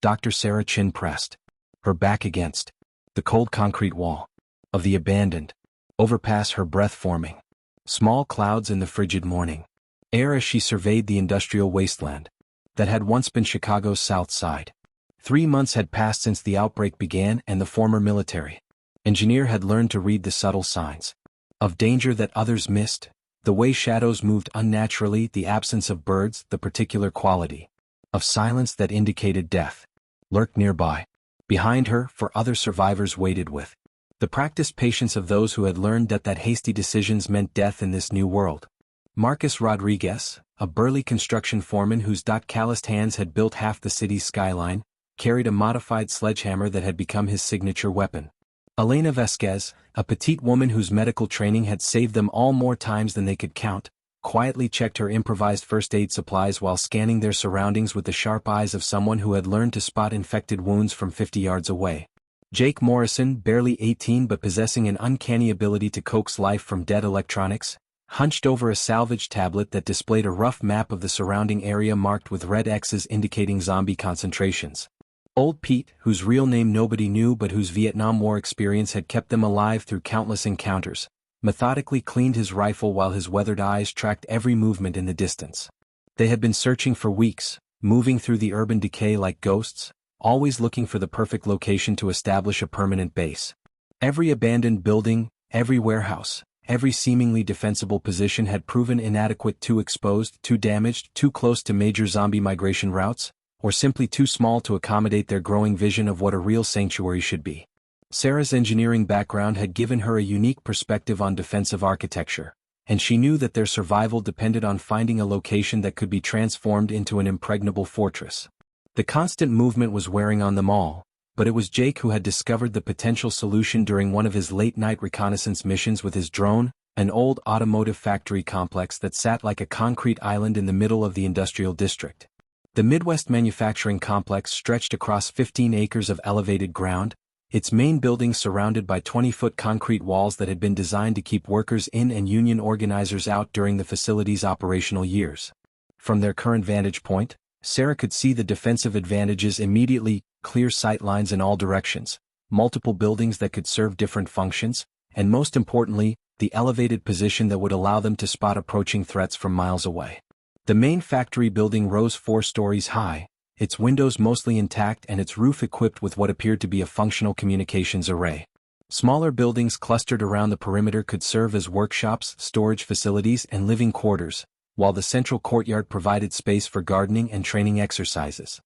Dr. Sarah chin pressed, her back against the cold concrete wall of the abandoned overpass, her breath forming small clouds in the frigid morning air as she surveyed the industrial wasteland that had once been Chicago's South Side. 3 months had passed since the outbreak began, and the former military engineer had learned to read the subtle signs of danger that others missed, the way shadows moved unnaturally, the absence of birds, the particular quality of silence that indicated death lurked nearby. Behind her, for other survivors waited with the practiced patience of those who had learned that hasty decisions meant death in this new world. Marcus Rodriguez, a burly construction foreman whose calloused hands had built half the city's skyline, carried a modified sledgehammer that had become his signature weapon. Elena Vasquez, a petite woman whose medical training had saved them all more times than they could count, quietly checked her improvised first aid supplies while scanning their surroundings with the sharp eyes of someone who had learned to spot infected wounds from 50 yards away. Jake Morrison, barely 18 but possessing an uncanny ability to coax life from dead electronics, hunched over a salvage tablet that displayed a rough map of the surrounding area marked with red X's indicating zombie concentrations. Old Pete, whose real name nobody knew but whose Vietnam War experience had kept them alive through countless encounters, methodically cleaned his rifle while his weathered eyes tracked every movement in the distance. They had been searching for weeks, moving through the urban decay like ghosts, always looking for the perfect location to establish a permanent base. Every abandoned building, every warehouse, every seemingly defensible position had proven inadequate, too exposed, too damaged, too close to major zombie migration routes, or simply too small to accommodate their growing vision of what a real sanctuary should be. Sarah's engineering background had given her a unique perspective on defensive architecture, and she knew that their survival depended on finding a location that could be transformed into an impregnable fortress. The constant movement was wearing on them all, but it was Jake who had discovered the potential solution during one of his late-night reconnaissance missions with his drone, an old automotive factory complex that sat like a concrete island in the middle of the industrial district. The Midwest manufacturing complex stretched across 15 acres of elevated ground, its main buildings surrounded by 20-foot concrete walls that had been designed to keep workers in and union organizers out during the facility's operational years. From their current vantage point, Sarah could see the defensive advantages immediately: clear sight lines in all directions, multiple buildings that could serve different functions, and most importantly, the elevated position that would allow them to spot approaching threats from miles away. The main factory building rose 4 stories high, its windows mostly intact and its roof equipped with what appeared to be a functional communications array. Smaller buildings clustered around the perimeter could serve as workshops, storage facilities, and living quarters, while the central courtyard provided space for gardening and training exercises.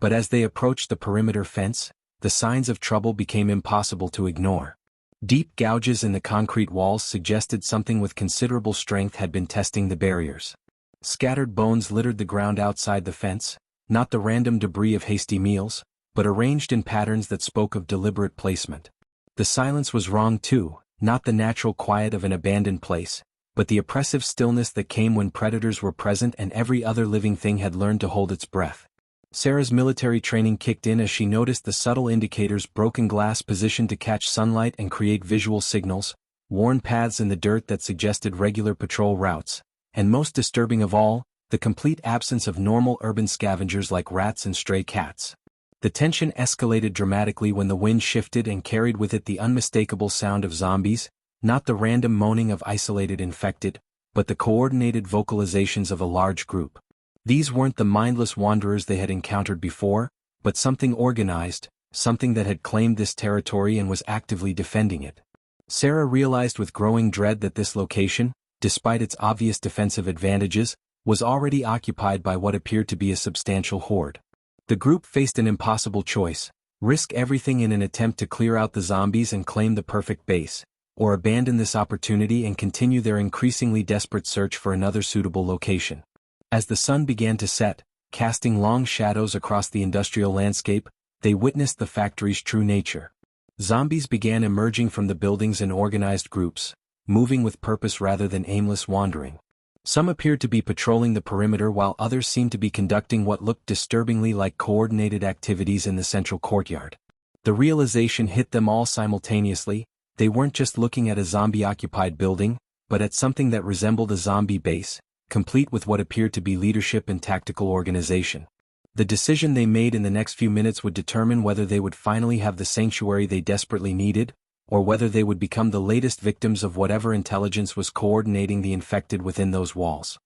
But as they approached the perimeter fence, the signs of trouble became impossible to ignore. Deep gouges in the concrete walls suggested something with considerable strength had been testing the barriers. Scattered bones littered the ground outside the fence, not the random debris of hasty meals, but arranged in patterns that spoke of deliberate placement. The silence was wrong too, not the natural quiet of an abandoned place, but the oppressive stillness that came when predators were present and every other living thing had learned to hold its breath. Sarah's military training kicked in as she noticed the subtle indicators: broken glass positioned to catch sunlight and create visual signals, worn paths in the dirt that suggested regular patrol routes, and most disturbing of all, the complete absence of normal urban scavengers like rats and stray cats. The tension escalated dramatically when the wind shifted and carried with it the unmistakable sound of zombies, not the random moaning of isolated infected, but the coordinated vocalizations of a large group. These weren't the mindless wanderers they had encountered before, but something organized, something that had claimed this territory and was actively defending it. Sarah realized with growing dread that this location, despite its obvious defensive advantages, was already occupied by what appeared to be a substantial horde. The group faced an impossible choice: risk everything in an attempt to clear out the zombies and claim the perfect base, or abandon this opportunity and continue their increasingly desperate search for another suitable location. As the sun began to set, casting long shadows across the industrial landscape, they witnessed the factory's true nature. Zombies began emerging from the buildings in organized groups, moving with purpose rather than aimless wandering. Some appeared to be patrolling the perimeter while others seemed to be conducting what looked disturbingly like coordinated activities in the central courtyard. The realization hit them all simultaneously: they weren't just looking at a zombie-occupied building, but at something that resembled a zombie base, complete with what appeared to be leadership and tactical organization. The decision they made in the next few minutes would determine whether they would finally have the sanctuary they desperately needed, or whether they would become the latest victims of whatever intelligence was coordinating the infected within those walls.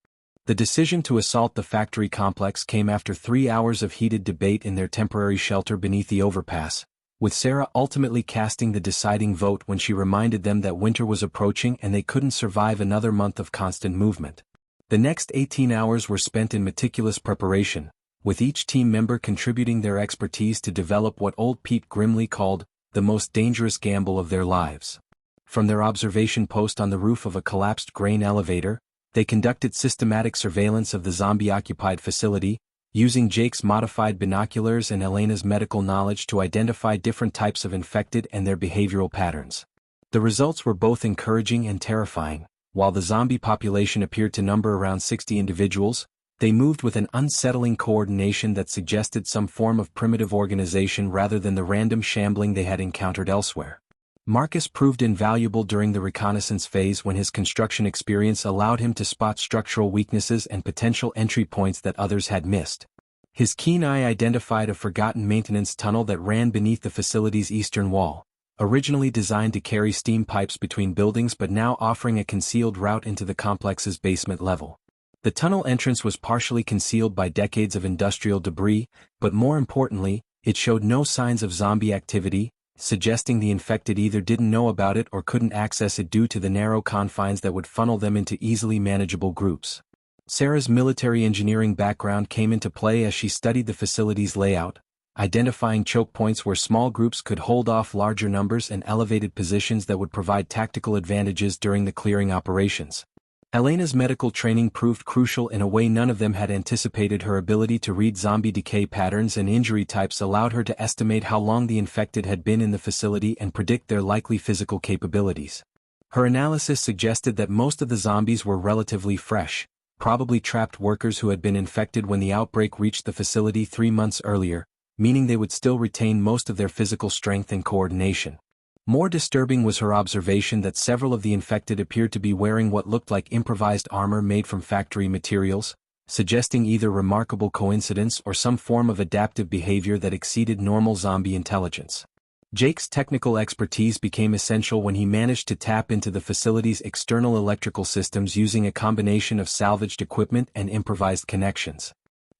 The decision to assault the factory complex came after 3 hours of heated debate in their temporary shelter beneath the overpass, with Sarah ultimately casting the deciding vote when she reminded them that winter was approaching and they couldn't survive another month of constant movement. The next 18 hours were spent in meticulous preparation, with each team member contributing their expertise to develop what old Pete grimly called the most dangerous gamble of their lives. From their observation post on the roof of a collapsed grain elevator, they conducted systematic surveillance of the zombie-occupied facility, using Jake's modified binoculars and Elena's medical knowledge to identify different types of infected and their behavioral patterns. The results were both encouraging and terrifying. While the zombie population appeared to number around 60 individuals, they moved with an unsettling coordination that suggested some form of primitive organization rather than the random shambling they had encountered elsewhere. Marcus proved invaluable during the reconnaissance phase when his construction experience allowed him to spot structural weaknesses and potential entry points that others had missed. His keen eye identified a forgotten maintenance tunnel that ran beneath the facility's eastern wall, originally designed to carry steam pipes between buildings but now offering a concealed route into the complex's basement level. The tunnel entrance was partially concealed by decades of industrial debris, but more importantly, it showed no signs of zombie activity, suggesting the infected either didn't know about it or couldn't access it due to the narrow confines that would funnel them into easily manageable groups. Sarah's military engineering background came into play as she studied the facility's layout, identifying choke points where small groups could hold off larger numbers and elevated positions that would provide tactical advantages during the clearing operations. Elena's medical training proved crucial in a way none of them had anticipated. Her ability to read zombie decay patterns and injury types allowed her to estimate how long the infected had been in the facility and predict their likely physical capabilities. Her analysis suggested that most of the zombies were relatively fresh, probably trapped workers who had been infected when the outbreak reached the facility 3 months earlier, meaning they would still retain most of their physical strength and coordination. More disturbing was her observation that several of the infected appeared to be wearing what looked like improvised armor made from factory materials, suggesting either remarkable coincidence or some form of adaptive behavior that exceeded normal zombie intelligence. Jake's technical expertise became essential when he managed to tap into the facility's external electrical systems using a combination of salvaged equipment and improvised connections.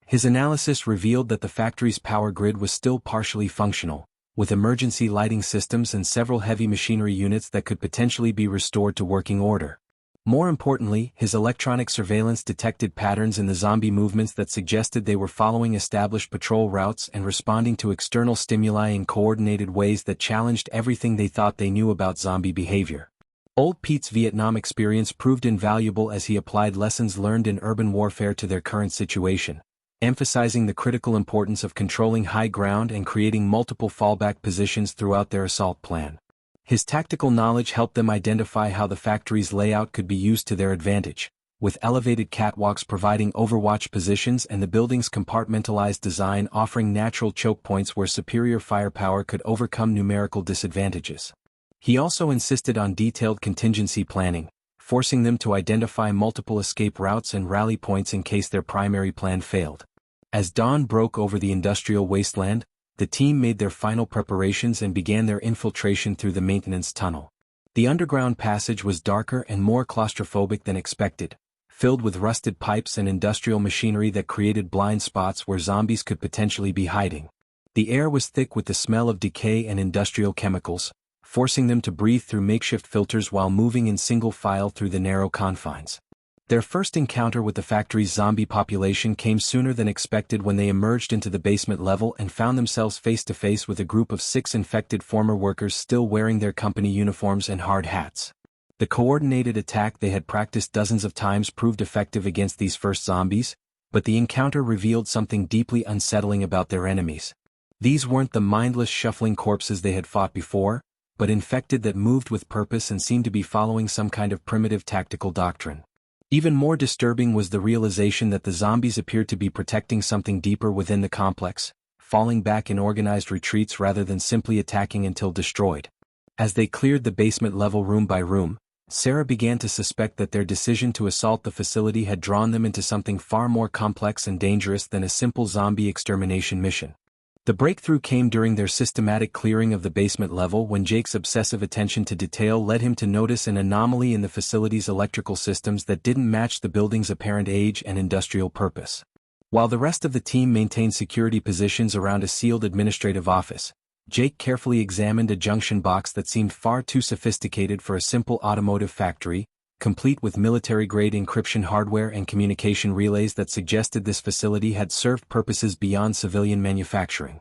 His analysis revealed that the factory's power grid was still partially functional, with emergency lighting systems and several heavy machinery units that could potentially be restored to working order. More importantly, his electronic surveillance detected patterns in the zombie movements that suggested they were following established patrol routes and responding to external stimuli in coordinated ways that challenged everything they thought they knew about zombie behavior. Old Pete's Vietnam experience proved invaluable as he applied lessons learned in urban warfare to their current situation, emphasizing the critical importance of controlling high ground and creating multiple fallback positions throughout their assault plan. His tactical knowledge helped them identify how the factory's layout could be used to their advantage, with elevated catwalks providing overwatch positions and the building's compartmentalized design offering natural choke points where superior firepower could overcome numerical disadvantages. He also insisted on detailed contingency planning, forcing them to identify multiple escape routes and rally points in case their primary plan failed. As dawn broke over the industrial wasteland, the team made their final preparations and began their infiltration through the maintenance tunnel. The underground passage was darker and more claustrophobic than expected, filled with rusted pipes and industrial machinery that created blind spots where zombies could potentially be hiding. The air was thick with the smell of decay and industrial chemicals, forcing them to breathe through makeshift filters while moving in single file through the narrow confines. Their first encounter with the factory's zombie population came sooner than expected when they emerged into the basement level and found themselves face to face with a group of 6 infected former workers still wearing their company uniforms and hard hats. The coordinated attack they had practiced dozens of times proved effective against these first zombies, but the encounter revealed something deeply unsettling about their enemies. These weren't the mindless shuffling corpses they had fought before, but infected that moved with purpose and seemed to be following some kind of primitive tactical doctrine. Even more disturbing was the realization that the zombies appeared to be protecting something deeper within the complex, falling back in organized retreats rather than simply attacking until destroyed. As they cleared the basement level room by room, Sarah began to suspect that their decision to assault the facility had drawn them into something far more complex and dangerous than a simple zombie extermination mission. The breakthrough came during their systematic clearing of the basement level when Jake's obsessive attention to detail led him to notice an anomaly in the facility's electrical systems that didn't match the building's apparent age and industrial purpose. While the rest of the team maintained security positions around a sealed administrative office, Jake carefully examined a junction box that seemed far too sophisticated for a simple automotive factory, complete with military-grade encryption hardware and communication relays that suggested this facility had served purposes beyond civilian manufacturing.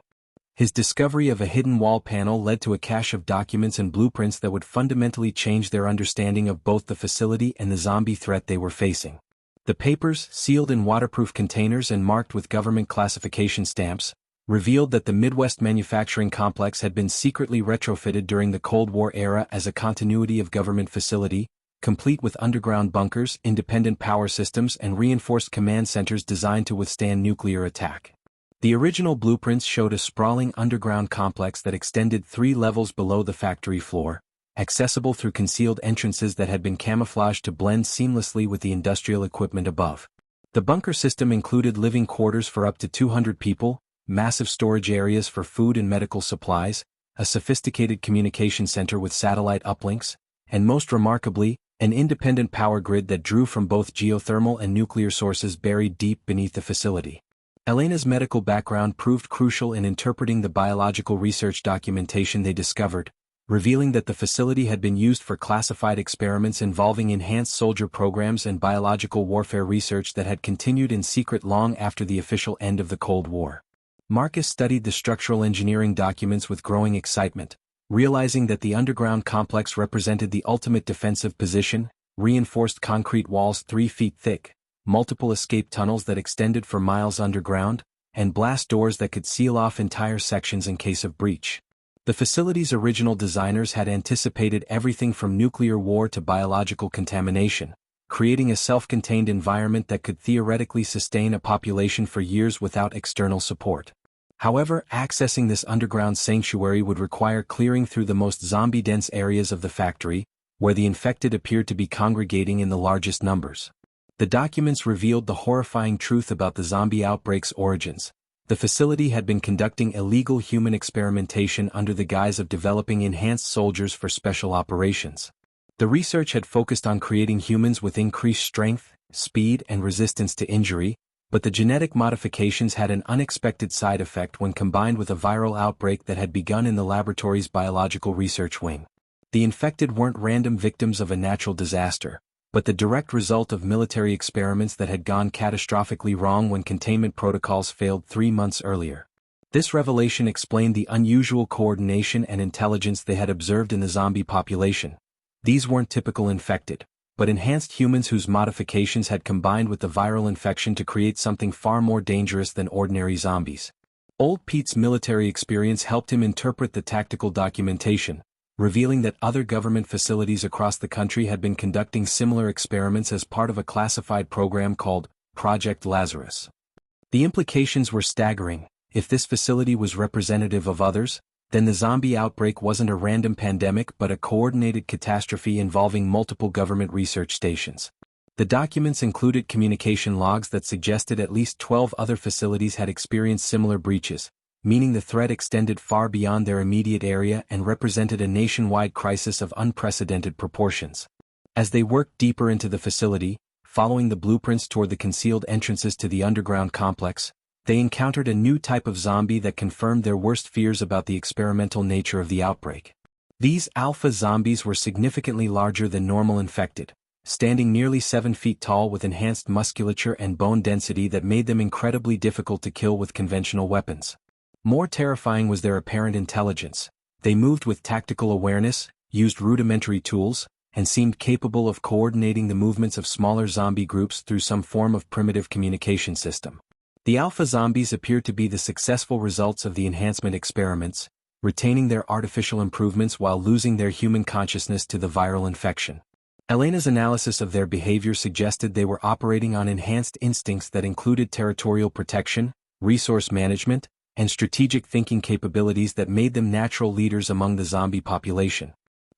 His discovery of a hidden wall panel led to a cache of documents and blueprints that would fundamentally change their understanding of both the facility and the zombie threat they were facing. The papers, sealed in waterproof containers and marked with government classification stamps, revealed that the Midwest manufacturing complex had been secretly retrofitted during the Cold War era as a continuity of government facility, complete with underground bunkers, independent power systems and reinforced command centers designed to withstand nuclear attack. The original blueprints showed a sprawling underground complex that extended 3 levels below the factory floor, accessible through concealed entrances that had been camouflaged to blend seamlessly with the industrial equipment above. The bunker system included living quarters for up to 200 people, massive storage areas for food and medical supplies, a sophisticated communication center with satellite uplinks, and most remarkably, an independent power grid that drew from both geothermal and nuclear sources buried deep beneath the facility. Elena's medical background proved crucial in interpreting the biological research documentation they discovered, revealing that the facility had been used for classified experiments involving enhanced soldier programs and biological warfare research that had continued in secret long after the official end of the Cold War. Marcus studied the structural engineering documents with growing excitement, realizing that the underground complex represented the ultimate defensive position: reinforced concrete walls 3 feet thick, multiple escape tunnels that extended for miles underground, and blast doors that could seal off entire sections in case of breach. The facility's original designers had anticipated everything from nuclear war to biological contamination, creating a self-contained environment that could theoretically sustain a population for years without external support. However, accessing this underground sanctuary would require clearing through the most zombie-dense areas of the factory, where the infected appeared to be congregating in the largest numbers. The documents revealed the horrifying truth about the zombie outbreak's origins. The facility had been conducting illegal human experimentation under the guise of developing enhanced soldiers for special operations. The research had focused on creating humans with increased strength, speed, and resistance to injury, but the genetic modifications had an unexpected side effect when combined with a viral outbreak that had begun in the laboratory's biological research wing. The infected weren't random victims of a natural disaster, but the direct result of military experiments that had gone catastrophically wrong when containment protocols failed 3 months earlier. This revelation explained the unusual coordination and intelligence they had observed in the zombie population. These weren't typical infected, but enhanced humans whose modifications had combined with the viral infection to create something far more dangerous than ordinary zombies. Old Pete's military experience helped him interpret the tactical documentation, revealing that other government facilities across the country had been conducting similar experiments as part of a classified program called Project Lazarus. The implications were staggering. If this facility was representative of others, then the zombie outbreak wasn't a random pandemic but a coordinated catastrophe involving multiple government research stations. The documents included communication logs that suggested at least 12 other facilities had experienced similar breaches, meaning the threat extended far beyond their immediate area and represented a nationwide crisis of unprecedented proportions. As they worked deeper into the facility, following the blueprints toward the concealed entrances to the underground complex, they encountered a new type of zombie that confirmed their worst fears about the experimental nature of the outbreak. These alpha zombies were significantly larger than normal infected, standing nearly 7 feet tall with enhanced musculature and bone density that made them incredibly difficult to kill with conventional weapons. More terrifying was their apparent intelligence. They moved with tactical awareness, used rudimentary tools, and seemed capable of coordinating the movements of smaller zombie groups through some form of primitive communication system. The alpha zombies appeared to be the successful results of the enhancement experiments, retaining their artificial improvements while losing their human consciousness to the viral infection. Elena's analysis of their behavior suggested they were operating on enhanced instincts that included territorial protection, resource management, and strategic thinking capabilities that made them natural leaders among the zombie population.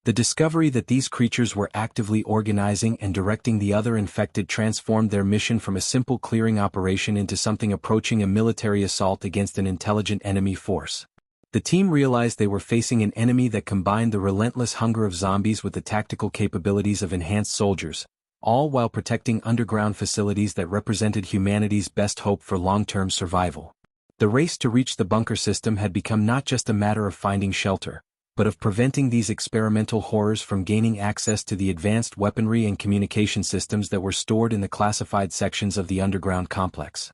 The discovery that these creatures were actively organizing and directing the other infected transformed their mission from a simple clearing operation into something approaching a military assault against an intelligent enemy force. The team realized they were facing an enemy that combined the relentless hunger of zombies with the tactical capabilities of enhanced soldiers, all while protecting underground facilities that represented humanity's best hope for long-term survival. The race to reach the bunker system had become not just a matter of finding shelter, but of preventing these experimental horrors from gaining access to the advanced weaponry and communication systems that were stored in the classified sections of the underground complex.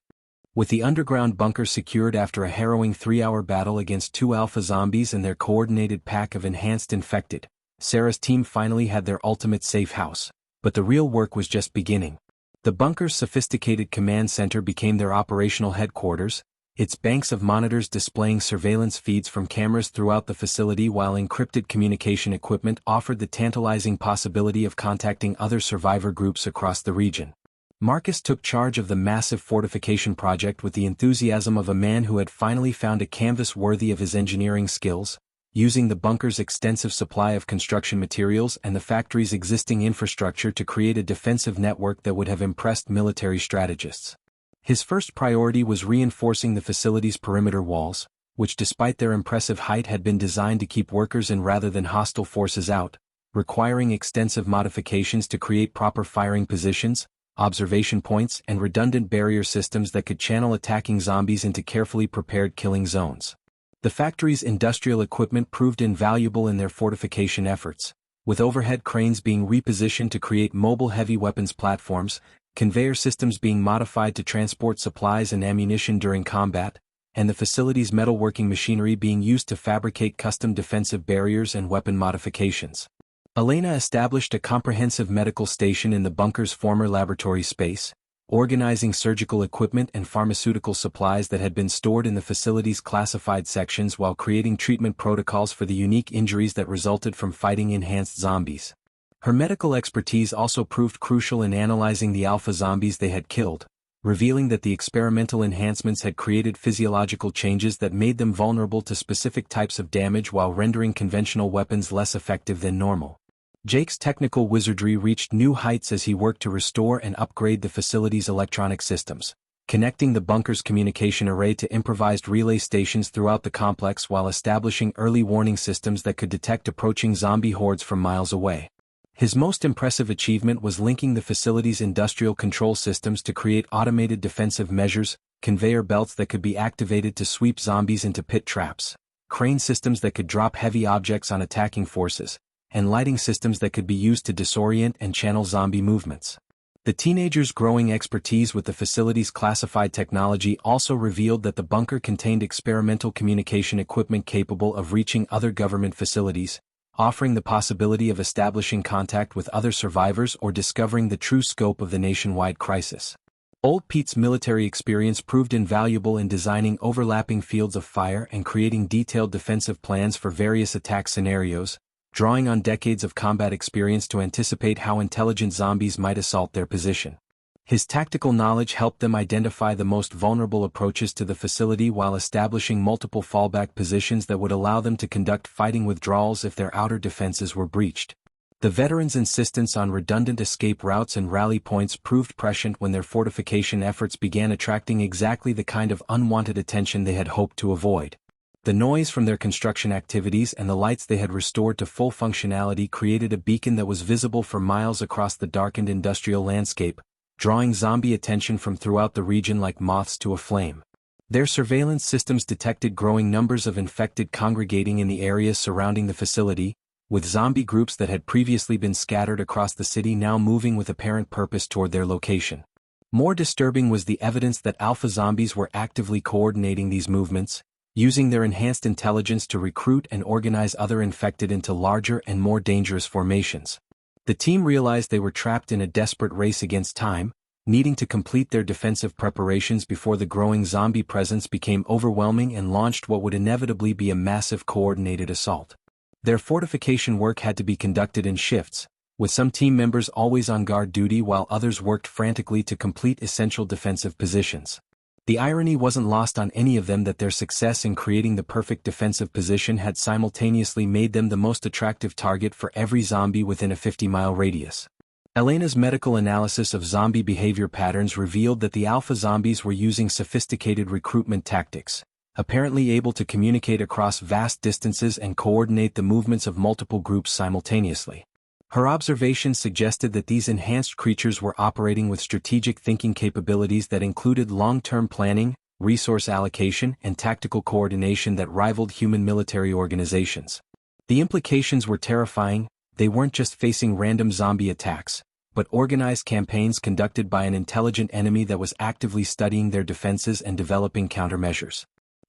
With the underground bunker secured after a harrowing 3-hour battle against 2 alpha zombies and their coordinated pack of enhanced infected, Sarah's team finally had their ultimate safe house. But the real work was just beginning. The bunker's sophisticated command center became their operational headquarters, its banks of monitors displaying surveillance feeds from cameras throughout the facility, while encrypted communication equipment offered the tantalizing possibility of contacting other survivor groups across the region. Marcus took charge of the massive fortification project with the enthusiasm of a man who had finally found a canvas worthy of his engineering skills, using the bunker's extensive supply of construction materials and the factory's existing infrastructure to create a defensive network that would have impressed military strategists. His first priority was reinforcing the facility's perimeter walls, which despite their impressive height had been designed to keep workers in rather than hostile forces out, requiring extensive modifications to create proper firing positions, observation points, and redundant barrier systems that could channel attacking zombies into carefully prepared killing zones. The factory's industrial equipment proved invaluable in their fortification efforts, with overhead cranes being repositioned to create mobile heavy weapons platforms, conveyor systems being modified to transport supplies and ammunition during combat, and the facility's metalworking machinery being used to fabricate custom defensive barriers and weapon modifications. Elena established a comprehensive medical station in the bunker's former laboratory space, organizing surgical equipment and pharmaceutical supplies that had been stored in the facility's classified sections while creating treatment protocols for the unique injuries that resulted from fighting enhanced zombies. Her medical expertise also proved crucial in analyzing the alpha zombies they had killed, revealing that the experimental enhancements had created physiological changes that made them vulnerable to specific types of damage while rendering conventional weapons less effective than normal. Jake's technical wizardry reached new heights as he worked to restore and upgrade the facility's electronic systems, connecting the bunker's communication array to improvised relay stations throughout the complex while establishing early warning systems that could detect approaching zombie hordes from miles away. His most impressive achievement was linking the facility's industrial control systems to create automated defensive measures, conveyor belts that could be activated to sweep zombies into pit traps, crane systems that could drop heavy objects on attacking forces, and lighting systems that could be used to disorient and channel zombie movements. The teenagers' growing expertise with the facility's classified technology also revealed that the bunker contained experimental communication equipment capable of reaching other government facilities, offering the possibility of establishing contact with other survivors or discovering the true scope of the nationwide crisis. Old Pete's military experience proved invaluable in designing overlapping fields of fire and creating detailed defensive plans for various attack scenarios, drawing on decades of combat experience to anticipate how intelligent zombies might assault their position. His tactical knowledge helped them identify the most vulnerable approaches to the facility while establishing multiple fallback positions that would allow them to conduct fighting withdrawals if their outer defenses were breached. The veterans' insistence on redundant escape routes and rally points proved prescient when their fortification efforts began attracting exactly the kind of unwanted attention they had hoped to avoid. The noise from their construction activities and the lights they had restored to full functionality created a beacon that was visible for miles across the darkened industrial landscape, drawing zombie attention from throughout the region like moths to a flame. Their surveillance systems detected growing numbers of infected congregating in the areas surrounding the facility, with zombie groups that had previously been scattered across the city now moving with apparent purpose toward their location. More disturbing was the evidence that alpha zombies were actively coordinating these movements, using their enhanced intelligence to recruit and organize other infected into larger and more dangerous formations. The team realized they were trapped in a desperate race against time, needing to complete their defensive preparations before the growing zombie presence became overwhelming and launched what would inevitably be a massive coordinated assault. Their fortification work had to be conducted in shifts, with some team members always on guard duty while others worked frantically to complete essential defensive positions. The irony wasn't lost on any of them that their success in creating the perfect defensive position had simultaneously made them the most attractive target for every zombie within a 50-mile radius. Elena's medical analysis of zombie behavior patterns revealed that the alpha zombies were using sophisticated recruitment tactics, apparently able to communicate across vast distances and coordinate the movements of multiple groups simultaneously. Her observations suggested that these enhanced creatures were operating with strategic thinking capabilities that included long-term planning, resource allocation, and tactical coordination that rivaled human military organizations. The implications were terrifying. They weren't just facing random zombie attacks, but organized campaigns conducted by an intelligent enemy that was actively studying their defenses and developing countermeasures.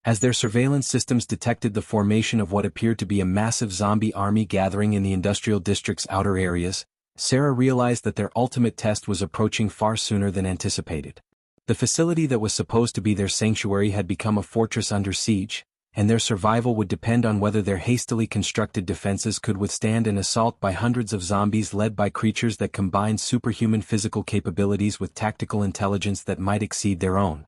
As their surveillance systems detected the formation of what appeared to be a massive zombie army gathering in the industrial district's outer areas, Sarah realized that their ultimate test was approaching far sooner than anticipated. The facility that was supposed to be their sanctuary had become a fortress under siege, and their survival would depend on whether their hastily constructed defenses could withstand an assault by hundreds of zombies led by creatures that combined superhuman physical capabilities with tactical intelligence that might exceed their own.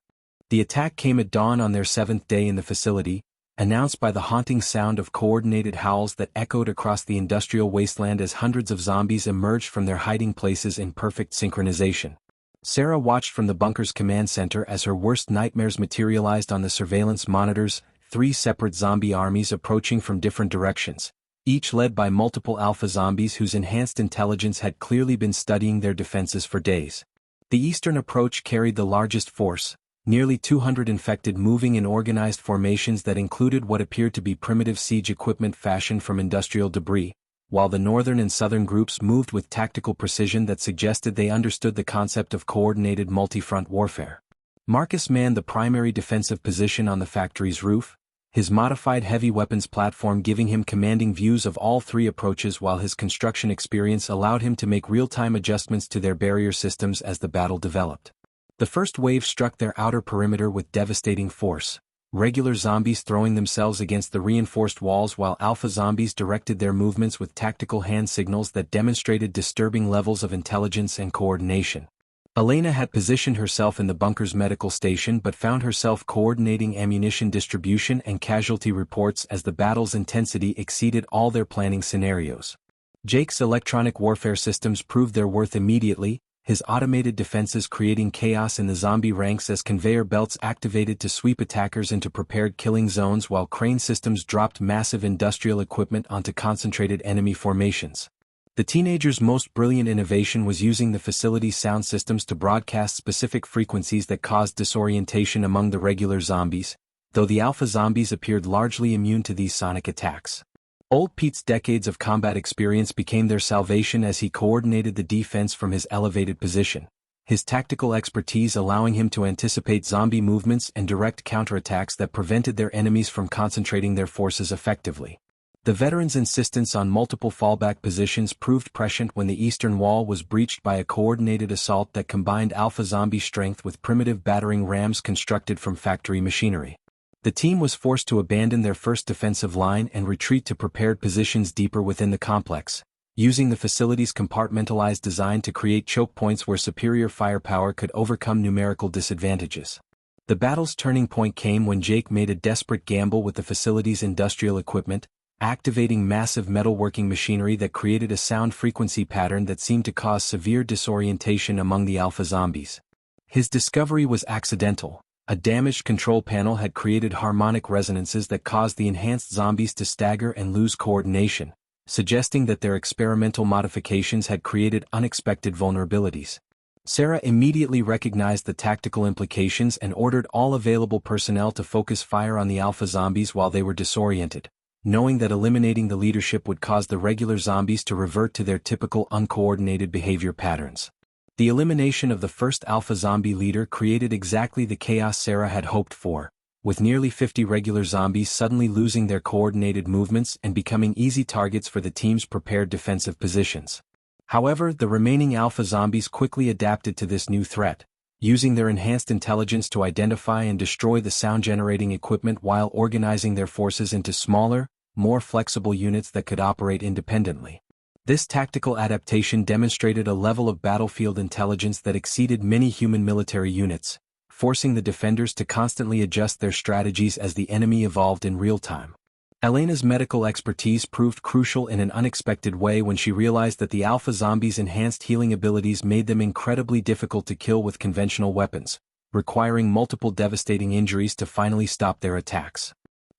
The attack came at dawn on their 7th day in the facility, announced by the haunting sound of coordinated howls that echoed across the industrial wasteland as hundreds of zombies emerged from their hiding places in perfect synchronization. Sarah watched from the bunker's command center as her worst nightmares materialized on the surveillance monitors, 3 separate zombie armies approaching from different directions, each led by multiple alpha zombies whose enhanced intelligence had clearly been studying their defenses for days. The eastern approach carried the largest force, nearly 200 infected moving in organized formations that included what appeared to be primitive siege equipment fashioned from industrial debris, while the northern and southern groups moved with tactical precision that suggested they understood the concept of coordinated multi-front warfare. Marcus manned the primary defensive position on the factory's roof, his modified heavy weapons platform giving him commanding views of all 3 approaches while his construction experience allowed him to make real-time adjustments to their barrier systems as the battle developed. The first wave struck their outer perimeter with devastating force, regular zombies throwing themselves against the reinforced walls while alpha zombies directed their movements with tactical hand signals that demonstrated disturbing levels of intelligence and coordination. Elena had positioned herself in the bunker's medical station but found herself coordinating ammunition distribution and casualty reports as the battle's intensity exceeded all their planning scenarios. Jake's electronic warfare systems proved their worth immediately, his automated defenses creating chaos in the zombie ranks as conveyor belts activated to sweep attackers into prepared killing zones while crane systems dropped massive industrial equipment onto concentrated enemy formations. The teenager's most brilliant innovation was using the facility's sound systems to broadcast specific frequencies that caused disorientation among the regular zombies, though the alpha zombies appeared largely immune to these sonic attacks. Old Pete's decades of combat experience became their salvation as he coordinated the defense from his elevated position, his tactical expertise allowing him to anticipate zombie movements and direct counterattacks that prevented their enemies from concentrating their forces effectively. The veteran's insistence on multiple fallback positions proved prescient when the eastern wall was breached by a coordinated assault that combined alpha zombie strength with primitive battering rams constructed from factory machinery. The team was forced to abandon their first defensive line and retreat to prepared positions deeper within the complex, using the facility's compartmentalized design to create choke points where superior firepower could overcome numerical disadvantages. The battle's turning point came when Jake made a desperate gamble with the facility's industrial equipment, activating massive metalworking machinery that created a sound frequency pattern that seemed to cause severe disorientation among the alpha zombies. His discovery was accidental. A damaged control panel had created harmonic resonances that caused the enhanced zombies to stagger and lose coordination, suggesting that their experimental modifications had created unexpected vulnerabilities. Sarah immediately recognized the tactical implications and ordered all available personnel to focus fire on the alpha zombies while they were disoriented, knowing that eliminating the leadership would cause the regular zombies to revert to their typical uncoordinated behavior patterns. The elimination of the first alpha zombie leader created exactly the chaos Sarah had hoped for, with nearly 50 regular zombies suddenly losing their coordinated movements and becoming easy targets for the team's prepared defensive positions. However, the remaining alpha zombies quickly adapted to this new threat, using their enhanced intelligence to identify and destroy the sound-generating equipment while organizing their forces into smaller, more flexible units that could operate independently. This tactical adaptation demonstrated a level of battlefield intelligence that exceeded many human military units, forcing the defenders to constantly adjust their strategies as the enemy evolved in real time. Elena's medical expertise proved crucial in an unexpected way when she realized that the alpha zombies' enhanced healing abilities made them incredibly difficult to kill with conventional weapons, requiring multiple devastating injuries to finally stop their attacks.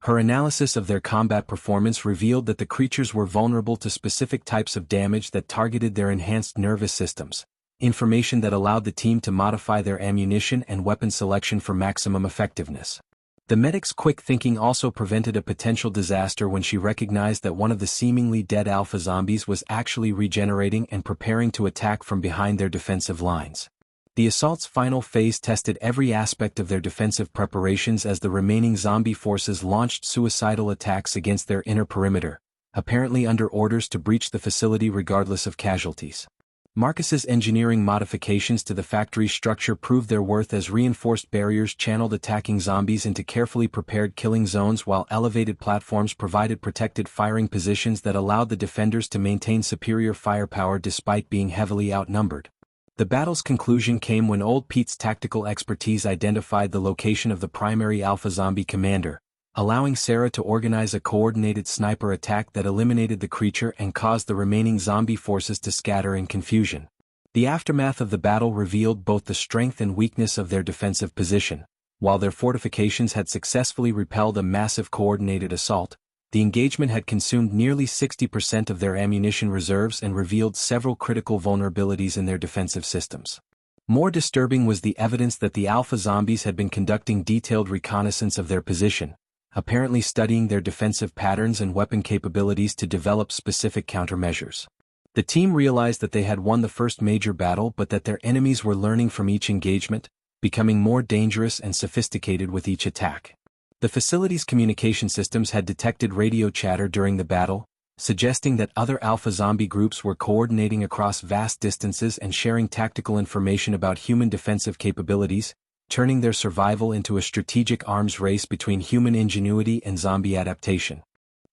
Her analysis of their combat performance revealed that the creatures were vulnerable to specific types of damage that targeted their enhanced nervous systems, information that allowed the team to modify their ammunition and weapon selection for maximum effectiveness. The medic's quick thinking also prevented a potential disaster when she recognized that one of the seemingly dead alpha zombies was actually regenerating and preparing to attack from behind their defensive lines. The assault's final phase tested every aspect of their defensive preparations as the remaining zombie forces launched suicidal attacks against their inner perimeter, apparently under orders to breach the facility regardless of casualties. Marcus's engineering modifications to the factory structure proved their worth as reinforced barriers channeled attacking zombies into carefully prepared killing zones, while elevated platforms provided protected firing positions that allowed the defenders to maintain superior firepower despite being heavily outnumbered. The battle's conclusion came when Old Pete's tactical expertise identified the location of the primary alpha zombie commander, allowing Sarah to organize a coordinated sniper attack that eliminated the creature and caused the remaining zombie forces to scatter in confusion. The aftermath of the battle revealed both the strength and weakness of their defensive position. While their fortifications had successfully repelled a massive coordinated assault, the engagement had consumed nearly 60% of their ammunition reserves and revealed several critical vulnerabilities in their defensive systems. More disturbing was the evidence that the alpha zombies had been conducting detailed reconnaissance of their position, apparently studying their defensive patterns and weapon capabilities to develop specific countermeasures. The team realized that they had won the first major battle, but that their enemies were learning from each engagement, becoming more dangerous and sophisticated with each attack. The facility's communication systems had detected radio chatter during the battle, suggesting that other alpha zombie groups were coordinating across vast distances and sharing tactical information about human defensive capabilities, turning their survival into a strategic arms race between human ingenuity and zombie adaptation.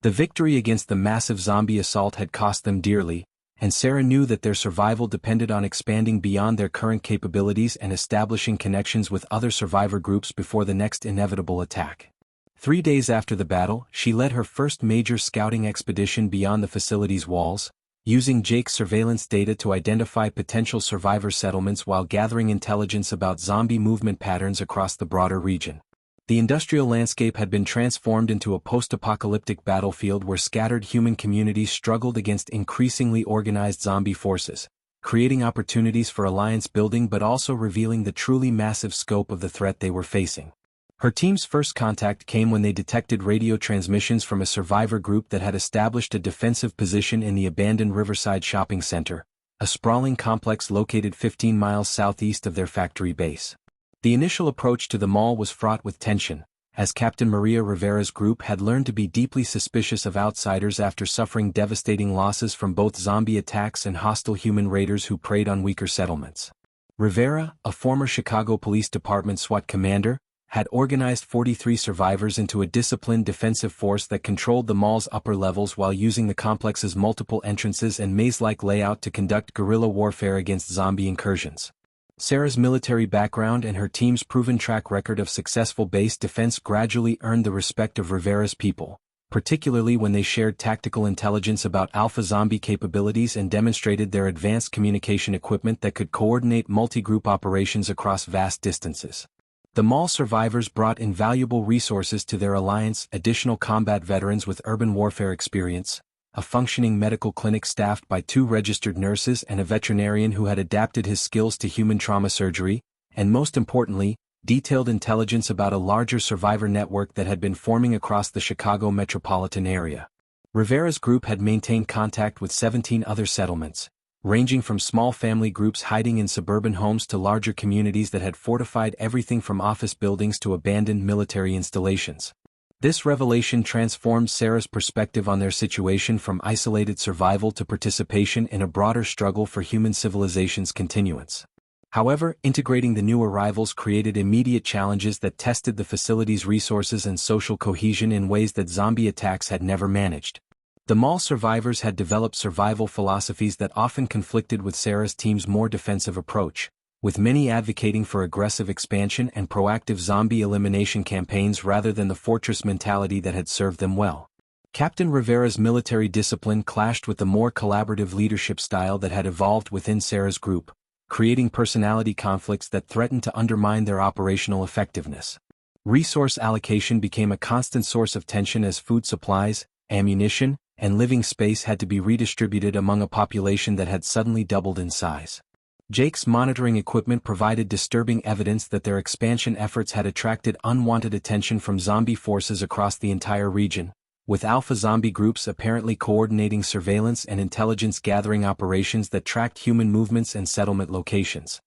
The victory against the massive zombie assault had cost them dearly, and Sarah knew that their survival depended on expanding beyond their current capabilities and establishing connections with other survivor groups before the next inevitable attack. 3 days after the battle, she led her first major scouting expedition beyond the facility's walls, using Jake's surveillance data to identify potential survivor settlements while gathering intelligence about zombie movement patterns across the broader region. The industrial landscape had been transformed into a post-apocalyptic battlefield where scattered human communities struggled against increasingly organized zombie forces, creating opportunities for alliance building but also revealing the truly massive scope of the threat they were facing. Her team's first contact came when they detected radio transmissions from a survivor group that had established a defensive position in the abandoned Riverside Shopping Center, a sprawling complex located 15 miles southeast of their factory base. The initial approach to the mall was fraught with tension, as Captain Maria Rivera's group had learned to be deeply suspicious of outsiders after suffering devastating losses from both zombie attacks and hostile human raiders who preyed on weaker settlements. Rivera, a former Chicago Police Department SWAT commander, had organized 43 survivors into a disciplined defensive force that controlled the mall's upper levels while using the complex's multiple entrances and maze-like layout to conduct guerrilla warfare against zombie incursions. Sarah's military background and her team's proven track record of successful base defense gradually earned the respect of Rivera's people, particularly when they shared tactical intelligence about alpha zombie capabilities and demonstrated their advanced communication equipment that could coordinate multi-group operations across vast distances. The mall survivors brought invaluable resources to their alliance: additional combat veterans with urban warfare experience, a functioning medical clinic staffed by 2 registered nurses and a veterinarian who had adapted his skills to human trauma surgery, and most importantly, detailed intelligence about a larger survivor network that had been forming across the Chicago metropolitan area. Rivera's group had maintained contact with 17 other settlements, ranging from small family groups hiding in suburban homes to larger communities that had fortified everything from office buildings to abandoned military installations. This revelation transformed Sarah's perspective on their situation from isolated survival to participation in a broader struggle for human civilization's continuance. However, integrating the new arrivals created immediate challenges that tested the facility's resources and social cohesion in ways that zombie attacks had never managed. The mall survivors had developed survival philosophies that often conflicted with Sarah's team's more defensive approach, with many advocating for aggressive expansion and proactive zombie elimination campaigns rather than the fortress mentality that had served them well. Captain Rivera's military discipline clashed with the more collaborative leadership style that had evolved within Sarah's group, creating personality conflicts that threatened to undermine their operational effectiveness. Resource allocation became a constant source of tension as food supplies, ammunition, and living space had to be redistributed among a population that had suddenly doubled in size. Jake's monitoring equipment provided disturbing evidence that their expansion efforts had attracted unwanted attention from zombie forces across the entire region, with alpha zombie groups apparently coordinating surveillance and intelligence gathering operations that tracked human movements and settlement locations.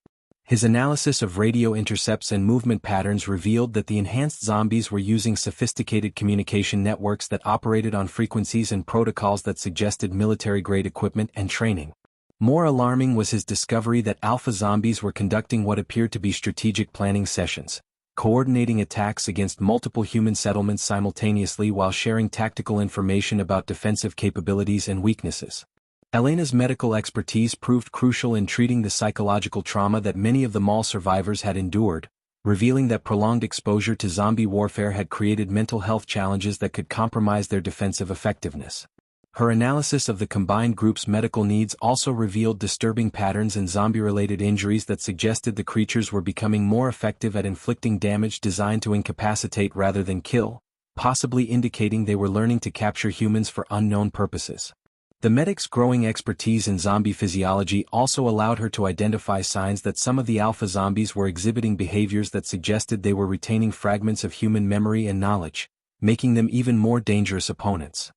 His analysis of radio intercepts and movement patterns revealed that the enhanced zombies were using sophisticated communication networks that operated on frequencies and protocols that suggested military-grade equipment and training. More alarming was his discovery that alpha zombies were conducting what appeared to be strategic planning sessions, coordinating attacks against multiple human settlements simultaneously while sharing tactical information about defensive capabilities and weaknesses. Elena's medical expertise proved crucial in treating the psychological trauma that many of the mall survivors had endured, revealing that prolonged exposure to zombie warfare had created mental health challenges that could compromise their defensive effectiveness. Her analysis of the combined group's medical needs also revealed disturbing patterns in zombie-related injuries that suggested the creatures were becoming more effective at inflicting damage designed to incapacitate rather than kill, possibly indicating they were learning to capture humans for unknown purposes. The medic's growing expertise in zombie physiology also allowed her to identify signs that some of the alpha zombies were exhibiting behaviors that suggested they were retaining fragments of human memory and knowledge, making them even more dangerous opponents.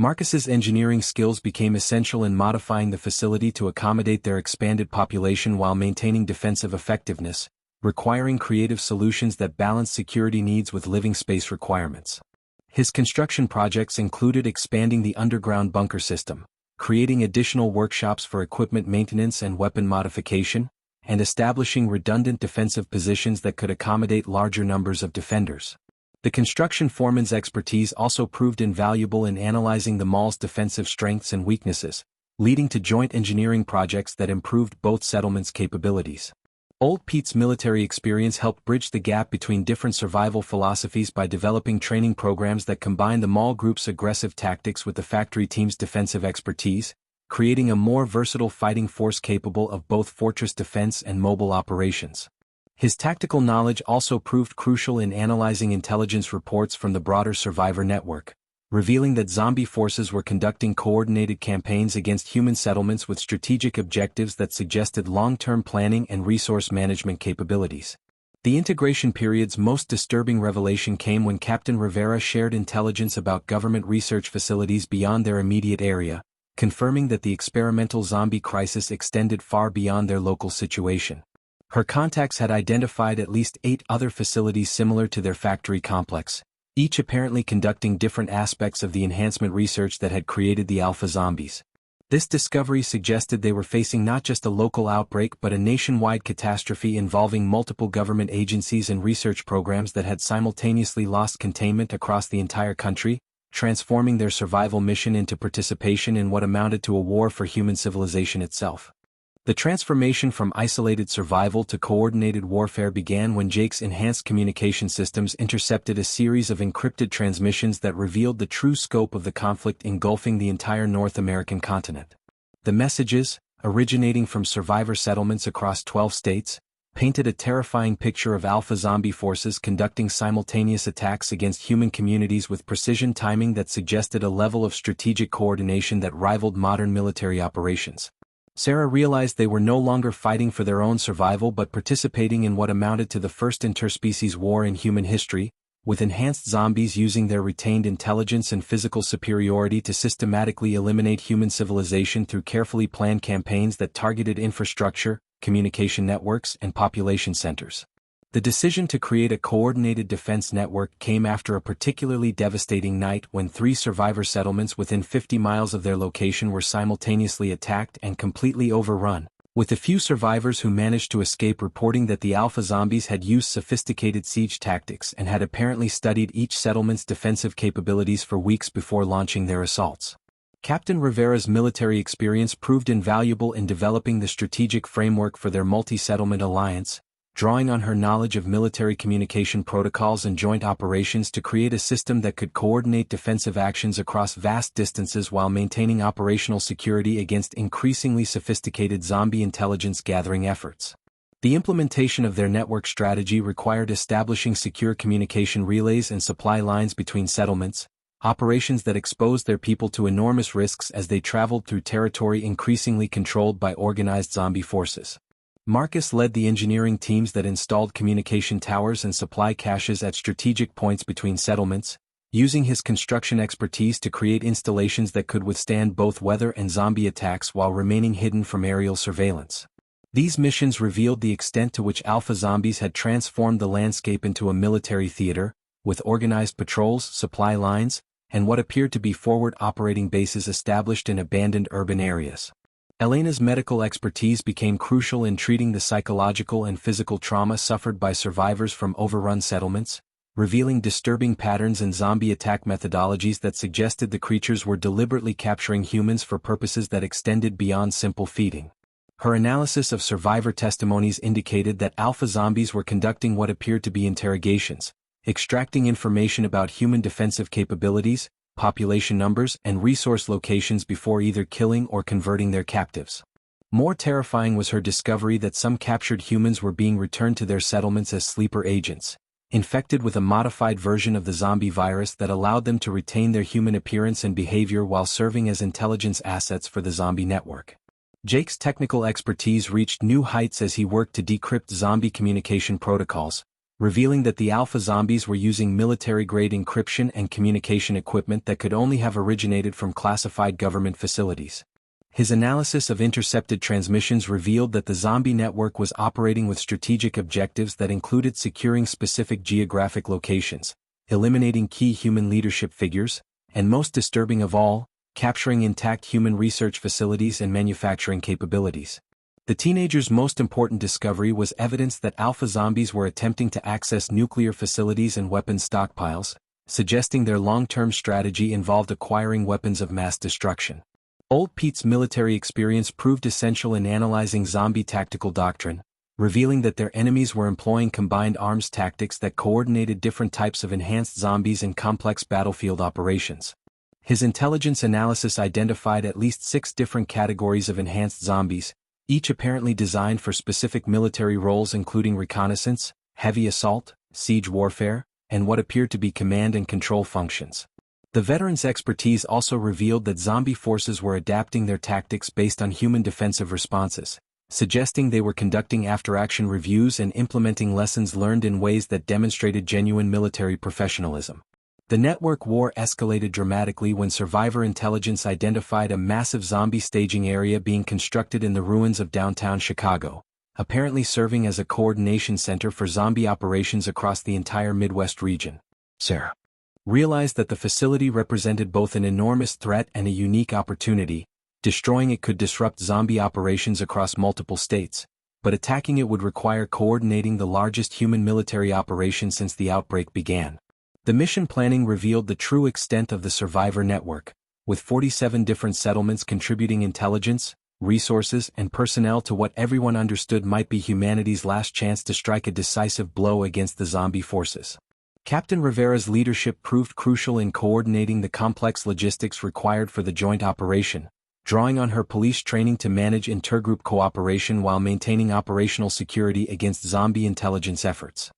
Marcus's engineering skills became essential in modifying the facility to accommodate their expanded population while maintaining defensive effectiveness, requiring creative solutions that balanced security needs with living space requirements. His construction projects included expanding the underground bunker system, creating additional workshops for equipment maintenance and weapon modification, and establishing redundant defensive positions that could accommodate larger numbers of defenders. The construction foreman's expertise also proved invaluable in analyzing the mall's defensive strengths and weaknesses, leading to joint engineering projects that improved both settlements' capabilities. Old Pete's military experience helped bridge the gap between different survival philosophies by developing training programs that combined the mall group's aggressive tactics with the factory team's defensive expertise, creating a more versatile fighting force capable of both fortress defense and mobile operations. His tactical knowledge also proved crucial in analyzing intelligence reports from the broader survivor network, revealing that zombie forces were conducting coordinated campaigns against human settlements with strategic objectives that suggested long-term planning and resource management capabilities. The integration period's most disturbing revelation came when Captain Rivera shared intelligence about government research facilities beyond their immediate area, confirming that the experimental zombie crisis extended far beyond their local situation. Her contacts had identified at least 8 other facilities similar to their factory complex, each apparently conducting different aspects of the enhancement research that had created the alpha zombies. This discovery suggested they were facing not just a local outbreak but a nationwide catastrophe involving multiple government agencies and research programs that had simultaneously lost containment across the entire country, transforming their survival mission into participation in what amounted to a war for human civilization itself. The transformation from isolated survival to coordinated warfare began when Jake's enhanced communication systems intercepted a series of encrypted transmissions that revealed the true scope of the conflict engulfing the entire North American continent. The messages, originating from survivor settlements across 12 states, painted a terrifying picture of alpha zombie forces conducting simultaneous attacks against human communities with precision timing that suggested a level of strategic coordination that rivaled modern military operations. Sarah realized they were no longer fighting for their own survival but participating in what amounted to the first interspecies war in human history, with enhanced zombies using their retained intelligence and physical superiority to systematically eliminate human civilization through carefully planned campaigns that targeted infrastructure, communication networks, and population centers. The decision to create a coordinated defense network came after a particularly devastating night when 3 survivor settlements within 50 miles of their location were simultaneously attacked and completely overrun, with a few survivors who managed to escape reporting that the alpha zombies had used sophisticated siege tactics and had apparently studied each settlement's defensive capabilities for weeks before launching their assaults. Captain Rivera's military experience proved invaluable in developing the strategic framework for their multi-settlement alliance, drawing on her knowledge of military communication protocols and joint operations to create a system that could coordinate defensive actions across vast distances while maintaining operational security against increasingly sophisticated zombie intelligence gathering efforts. The implementation of their network strategy required establishing secure communication relays and supply lines between settlements, operations that exposed their people to enormous risks as they traveled through territory increasingly controlled by organized zombie forces. Marcus led the engineering teams that installed communication towers and supply caches at strategic points between settlements, using his construction expertise to create installations that could withstand both weather and zombie attacks while remaining hidden from aerial surveillance. These missions revealed the extent to which alpha zombies had transformed the landscape into a military theater, with organized patrols, supply lines, and what appeared to be forward operating bases established in abandoned urban areas. Elena's medical expertise became crucial in treating the psychological and physical trauma suffered by survivors from overrun settlements, revealing disturbing patterns in zombie attack methodologies that suggested the creatures were deliberately capturing humans for purposes that extended beyond simple feeding. Her analysis of survivor testimonies indicated that alpha zombies were conducting what appeared to be interrogations, extracting information about human defensive capabilities, population numbers, and resource locations before either killing or converting their captives. More terrifying was her discovery that some captured humans were being returned to their settlements as sleeper agents, infected with a modified version of the zombie virus that allowed them to retain their human appearance and behavior while serving as intelligence assets for the zombie network. Jake's technical expertise reached new heights as he worked to decrypt zombie communication protocols, revealing that the alpha zombies were using military-grade encryption and communication equipment that could only have originated from classified government facilities. His analysis of intercepted transmissions revealed that the zombie network was operating with strategic objectives that included securing specific geographic locations, eliminating key human leadership figures, and most disturbing of all, capturing intact human research facilities and manufacturing capabilities. The teenagers' most important discovery was evidence that alpha zombies were attempting to access nuclear facilities and weapons stockpiles, suggesting their long-term strategy involved acquiring weapons of mass destruction. Old Pete's military experience proved essential in analyzing zombie tactical doctrine, revealing that their enemies were employing combined arms tactics that coordinated different types of enhanced zombies in complex battlefield operations. His intelligence analysis identified at least 6 different categories of enhanced zombies, each apparently designed for specific military roles including reconnaissance, heavy assault, siege warfare, and what appeared to be command and control functions. The veteran's expertise also revealed that zombie forces were adapting their tactics based on human defensive responses, suggesting they were conducting after-action reviews and implementing lessons learned in ways that demonstrated genuine military professionalism. The network war escalated dramatically when survivor intelligence identified a massive zombie staging area being constructed in the ruins of downtown Chicago, apparently serving as a coordination center for zombie operations across the entire Midwest region. Sarah realized that the facility represented both an enormous threat and a unique opportunity. Destroying it could disrupt zombie operations across multiple states, but attacking it would require coordinating the largest human military operation since the outbreak began. The mission planning revealed the true extent of the survivor network, with 47 different settlements contributing intelligence, resources, and personnel to what everyone understood might be humanity's last chance to strike a decisive blow against the zombie forces. Captain Rivera's leadership proved crucial in coordinating the complex logistics required for the joint operation, drawing on her police training to manage intergroup cooperation while maintaining operational security against zombie intelligence efforts.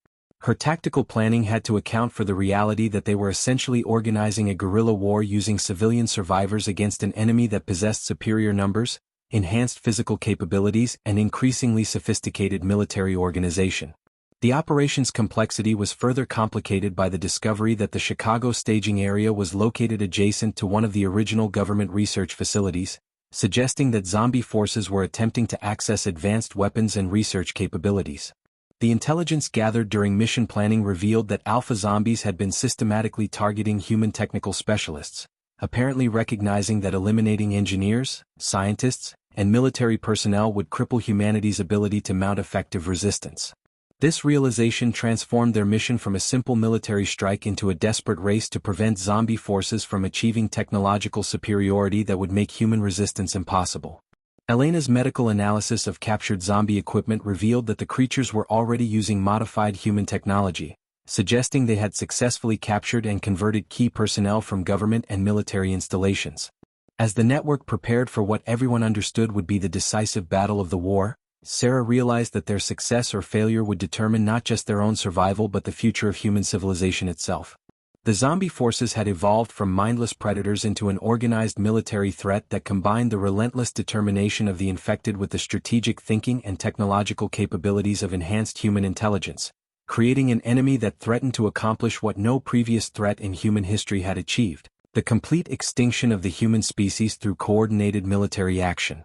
Her tactical planning had to account for the reality that they were essentially organizing a guerrilla war using civilian survivors against an enemy that possessed superior numbers, enhanced physical capabilities, and increasingly sophisticated military organization. The operation's complexity was further complicated by the discovery that the Chicago staging area was located adjacent to one of the original government research facilities, suggesting that zombie forces were attempting to access advanced weapons and research capabilities. The intelligence gathered during mission planning revealed that alpha zombies had been systematically targeting human technical specialists, apparently recognizing that eliminating engineers, scientists, and military personnel would cripple humanity's ability to mount effective resistance. This realization transformed their mission from a simple military strike into a desperate race to prevent zombie forces from achieving technological superiority that would make human resistance impossible. Elena's medical analysis of captured zombie equipment revealed that the creatures were already using modified human technology, suggesting they had successfully captured and converted key personnel from government and military installations. As the network prepared for what everyone understood would be the decisive battle of the war, Sarah realized that their success or failure would determine not just their own survival but the future of human civilization itself. The zombie forces had evolved from mindless predators into an organized military threat that combined the relentless determination of the infected with the strategic thinking and technological capabilities of enhanced human intelligence, creating an enemy that threatened to accomplish what no previous threat in human history had achieved: the complete extinction of the human species through coordinated military action.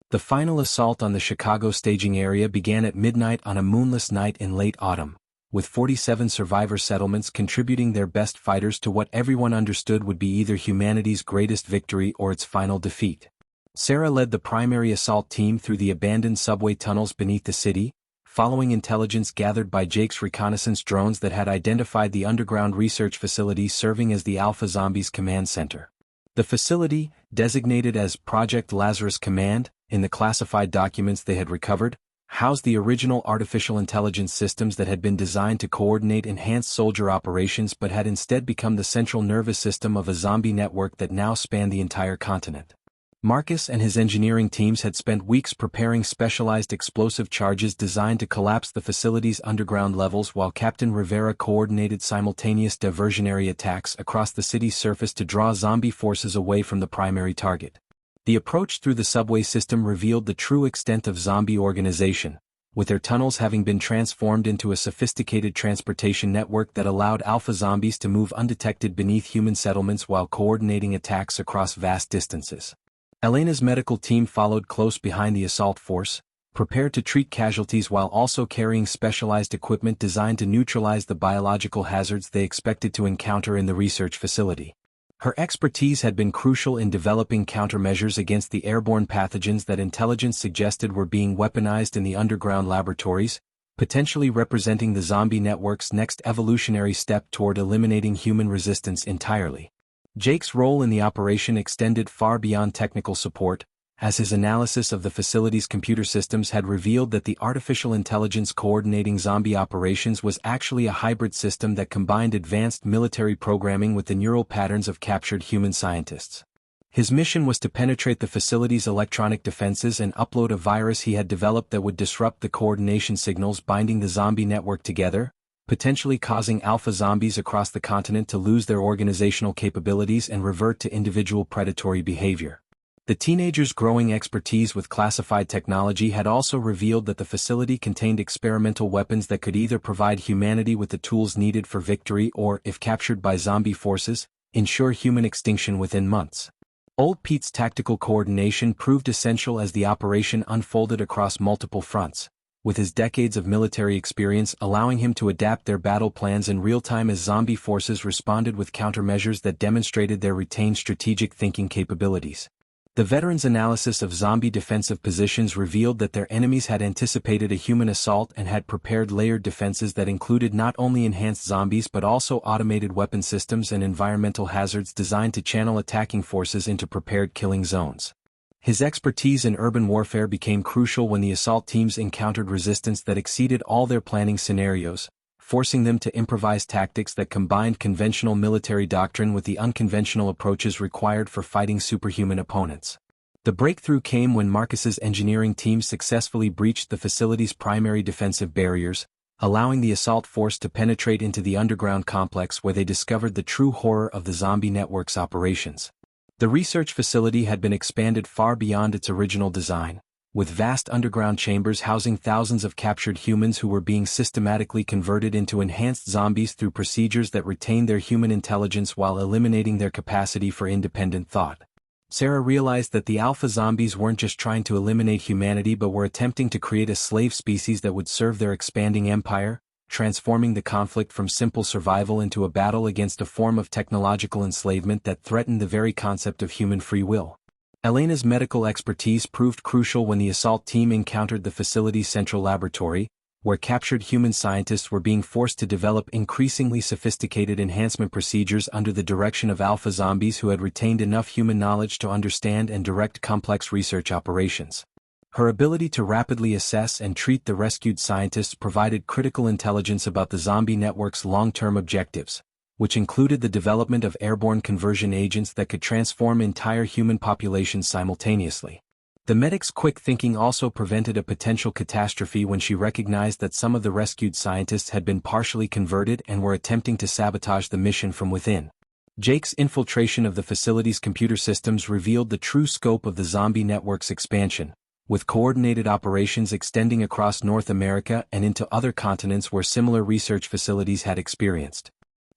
The final assault on the Chicago staging area began at midnight on a moonless night in late autumn, with 47 survivor settlements contributing their best fighters to what everyone understood would be either humanity's greatest victory or its final defeat. Sarah led the primary assault team through the abandoned subway tunnels beneath the city, following intelligence gathered by Jake's reconnaissance drones that had identified the underground research facility serving as the Alpha Zombies Command Center. The facility, designated as Project Lazarus Command, in the classified documents they had recovered, housed the original artificial intelligence systems that had been designed to coordinate enhanced soldier operations but had instead become the central nervous system of a zombie network that now spanned the entire continent. Marcus and his engineering teams had spent weeks preparing specialized explosive charges designed to collapse the facility's underground levels, while Captain Rivera coordinated simultaneous diversionary attacks across the city's surface to draw zombie forces away from the primary target. The approach through the subway system revealed the true extent of zombie organization, with their tunnels having been transformed into a sophisticated transportation network that allowed alpha zombies to move undetected beneath human settlements while coordinating attacks across vast distances. Elena's medical team followed close behind the assault force, prepared to treat casualties while also carrying specialized equipment designed to neutralize the biological hazards they expected to encounter in the research facility. Her expertise had been crucial in developing countermeasures against the airborne pathogens that intelligence suggested were being weaponized in the underground laboratories, potentially representing the zombie network's next evolutionary step toward eliminating human resistance entirely. Jake's role in the operation extended far beyond technical support, as his analysis of the facility's computer systems had revealed that the artificial intelligence coordinating zombie operations was actually a hybrid system that combined advanced military programming with the neural patterns of captured human scientists. His mission was to penetrate the facility's electronic defenses and upload a virus he had developed that would disrupt the coordination signals binding the zombie network together, potentially causing alpha zombies across the continent to lose their organizational capabilities and revert to individual predatory behavior. The teenagers' growing expertise with classified technology had also revealed that the facility contained experimental weapons that could either provide humanity with the tools needed for victory or, if captured by zombie forces, ensure human extinction within months. Old Pete's tactical coordination proved essential as the operation unfolded across multiple fronts, with his decades of military experience allowing him to adapt their battle plans in real time as zombie forces responded with countermeasures that demonstrated their retained strategic thinking capabilities. The veterans' analysis of zombie defensive positions revealed that their enemies had anticipated a human assault and had prepared layered defenses that included not only enhanced zombies but also automated weapon systems and environmental hazards designed to channel attacking forces into prepared killing zones. His expertise in urban warfare became crucial when the assault teams encountered resistance that exceeded all their planning scenarios, forcing them to improvise tactics that combined conventional military doctrine with the unconventional approaches required for fighting superhuman opponents. The breakthrough came when Marcus's engineering team successfully breached the facility's primary defensive barriers, allowing the assault force to penetrate into the underground complex where they discovered the true horror of the zombie network's operations. The research facility had been expanded far beyond its original design, with vast underground chambers housing thousands of captured humans who were being systematically converted into enhanced zombies through procedures that retained their human intelligence while eliminating their capacity for independent thought. Sarah realized that the alpha zombies weren't just trying to eliminate humanity but were attempting to create a slave species that would serve their expanding empire, transforming the conflict from simple survival into a battle against a form of technological enslavement that threatened the very concept of human free will. Elena's medical expertise proved crucial when the assault team encountered the facility's central laboratory, where captured human scientists were being forced to develop increasingly sophisticated enhancement procedures under the direction of alpha zombies who had retained enough human knowledge to understand and direct complex research operations. Her ability to rapidly assess and treat the rescued scientists provided critical intelligence about the zombie network's long-term objectives, which included the development of airborne conversion agents that could transform entire human populations simultaneously. The medic's quick thinking also prevented a potential catastrophe when she recognized that some of the rescued scientists had been partially converted and were attempting to sabotage the mission from within. Jake's infiltration of the facility's computer systems revealed the true scope of the zombie network's expansion, with coordinated operations extending across North America and into other continents where similar research facilities had experienced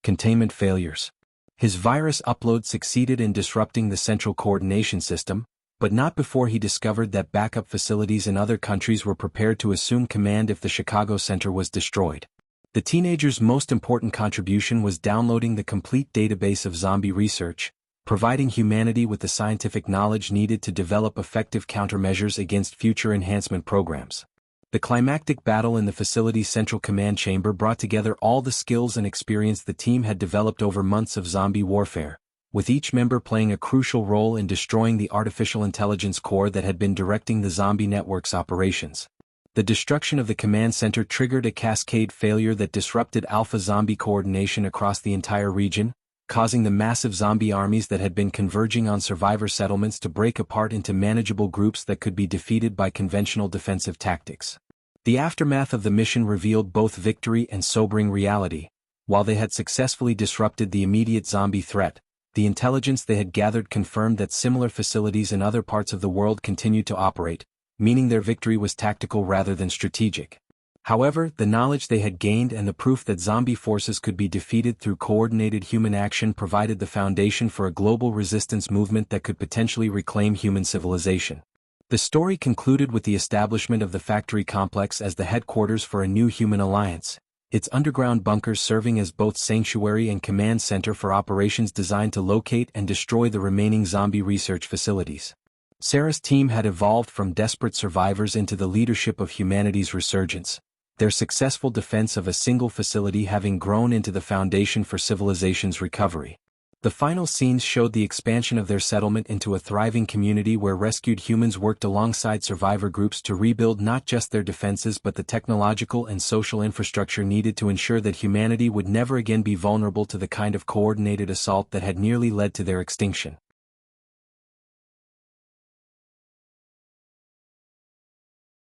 containment failures. His virus upload succeeded in disrupting the central coordination system, but not before he discovered that backup facilities in other countries were prepared to assume command if the Chicago center was destroyed. The teenager's most important contribution was downloading the complete database of zombie research, providing humanity with the scientific knowledge needed to develop effective countermeasures against future enhancement programs. The climactic battle in the facility's central command chamber brought together all the skills and experience the team had developed over months of zombie warfare, with each member playing a crucial role in destroying the artificial intelligence core that had been directing the zombie network's operations. The destruction of the command center triggered a cascade failure that disrupted alpha zombie coordination across the entire region, causing the massive zombie armies that had been converging on survivor settlements to break apart into manageable groups that could be defeated by conventional defensive tactics. The aftermath of the mission revealed both victory and sobering reality. While they had successfully disrupted the immediate zombie threat, the intelligence they had gathered confirmed that similar facilities in other parts of the world continued to operate, meaning their victory was tactical rather than strategic. However, the knowledge they had gained and the proof that zombie forces could be defeated through coordinated human action provided the foundation for a global resistance movement that could potentially reclaim human civilization. The story concluded with the establishment of the factory complex as the headquarters for a new human alliance, its underground bunkers serving as both sanctuary and command center for operations designed to locate and destroy the remaining zombie research facilities. Sarah's team had evolved from desperate survivors into the leadership of humanity's resurgence, their successful defense of a single facility having grown into the foundation for civilization's recovery. The final scenes showed the expansion of their settlement into a thriving community where rescued humans worked alongside survivor groups to rebuild not just their defenses but the technological and social infrastructure needed to ensure that humanity would never again be vulnerable to the kind of coordinated assault that had nearly led to their extinction.